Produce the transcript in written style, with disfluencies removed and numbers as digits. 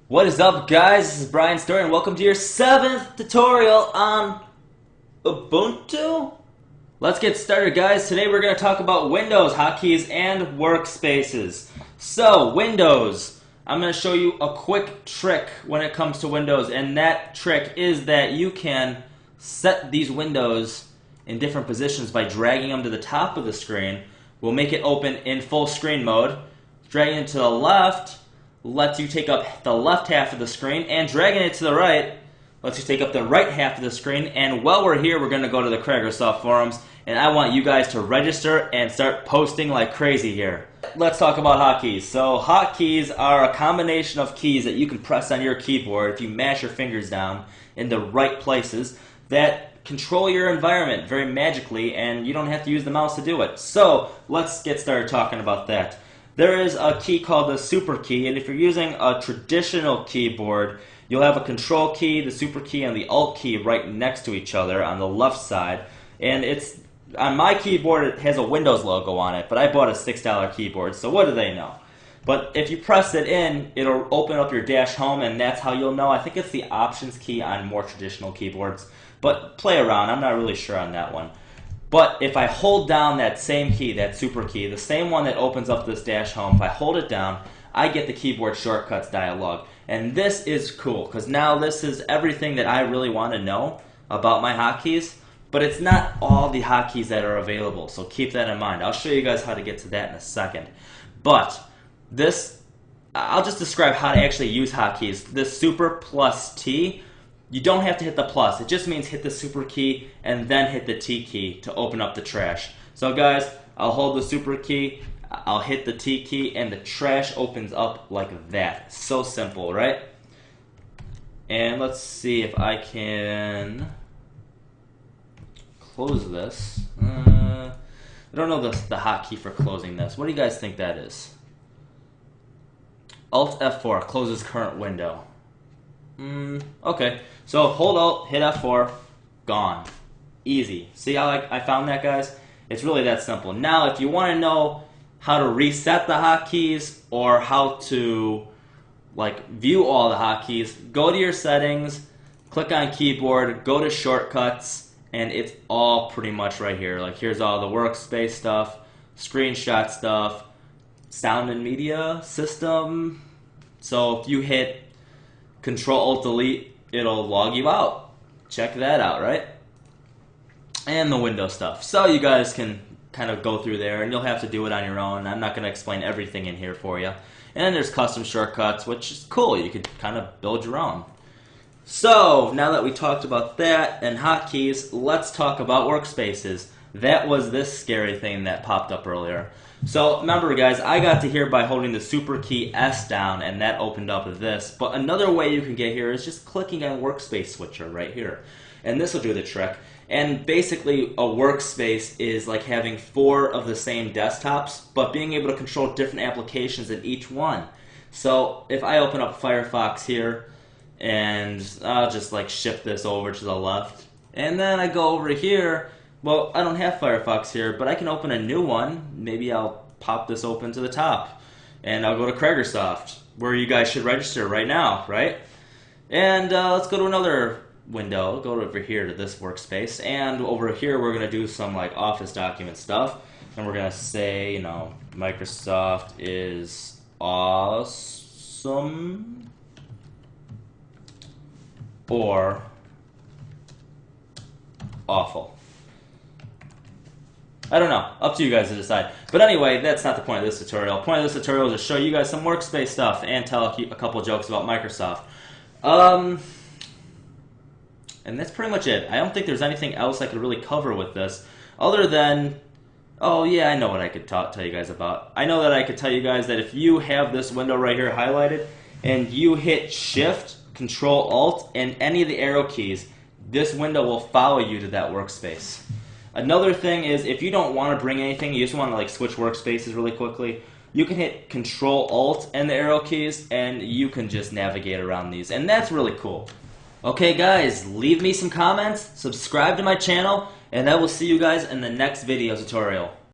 What is up, guys? This is Brian Story, and welcome to your 7th tutorial on Ubuntu. Let's get started, guys. Today we're going to talk about Windows, hotkeys, and workspaces. So, Windows. I'm going to show you a quick trick when it comes to Windows, and that trick is that you can set these windows in different positions by dragging them to the top of the screen. We'll make it open in full screen mode. Dragging it to the left lets you take up the left half of the screen, and dragging it to the right lets you take up the right half of the screen. And while we're here, we're going to go to the Craigersoft forums, and I want you guys to register and start posting like crazy here. Let's talk about hotkeys. So hotkeys are a combination of keys that you can press on your keyboard if you mash your fingers down in the right places that control your environment very magically, and you don't have to use the mouse to do it. So let's get started talking about that. There is a key called the super key, and if you're using a traditional keyboard, you'll have a control key, the super key, and the alt key right next to each other on the left side. And it's on my keyboard, it has a Windows logo on it, but I bought a $6 keyboard, so what do they know? But if you press it in, it'll open up your dash home, and that's how you'll know. I think it's the options key on more traditional keyboards, but play around. I'm not really sure on that one. But if I hold down that same key, that super key, the same one that opens up this dash home, if I hold it down, I get the keyboard shortcuts dialog. And this is cool, because now this is everything that I really want to know about my hotkeys, but it's not all the hotkeys that are available, so keep that in mind. I'll show you guys how to get to that in a second. But this, I'll just describe how to actually use hotkeys. This super plus T, you don't have to hit the plus. It just means hit the super key and then hit the T key to open up the trash. So guys, I'll hold the super key, I'll hit the T key, and the trash opens up like that. So simple, right? And let's see if I can close this. I don't know the hotkey for closing this. What do you guys think that is? Alt F4 closes current window. Okay, so hold Alt, hit F4, gone. Easy. See how I found that, guys? It's really that simple. Now, if you want to know how to reset the hotkeys or how to view all the hotkeys, go to your settings, click on keyboard, go to shortcuts, and it's all pretty much right here. Like, here's all the workspace stuff, screenshot stuff, sound and media system. So if you hit Control-Alt-Delete, it'll log you out. Check that out, right? And the Windows stuff. So you guys can kind of go through there, and you'll have to do it on your own. I'm not going to explain everything in here for you. And then there's custom shortcuts, which is cool. You could kind of build your own. So now that we talked about that and hotkeys, let's talk about workspaces. That was this scary thing that popped up earlier. So remember, guys, I got to here by holding the super key S down, and that opened up this. But another way you can get here is just clicking on workspace switcher right here. And this will do the trick. And basically, a workspace is like having 4 of the same desktops, but being able to control different applications in each one. So if I open up Firefox here, and I'll just shift this over to the left, and then I go over here. Well, I don't have Firefox here, but I can open a new one. Maybe I'll pop this open to the top, and I'll go to Craigersoft, where you guys should register right now, right? And let's go to another window. Go over here to this workspace, and over here we're going to do some Office document stuff, and we're going to say, you know, Microsoft is awesome, or awful. I don't know. Up to you guys to decide. But anyway, that's not the point of this tutorial. The point of this tutorial is to show you guys some workspace stuff and tell a couple jokes about Microsoft. And that's pretty much it. I don't think there's anything else I could really cover with this other than, oh yeah, I know what I could tell you guys about. I know that I could tell you guys that if you have this window right here highlighted and you hit Shift, Control, Alt, and any of the arrow keys, this window will follow you to that workspace. Another thing is, if you don't want to bring anything, you just want to switch workspaces really quickly, you can hit Control Alt and the arrow keys, and you can just navigate around these, and that's really cool. Okay guys, leave me some comments, subscribe to my channel, and I will see you guys in the next video tutorial.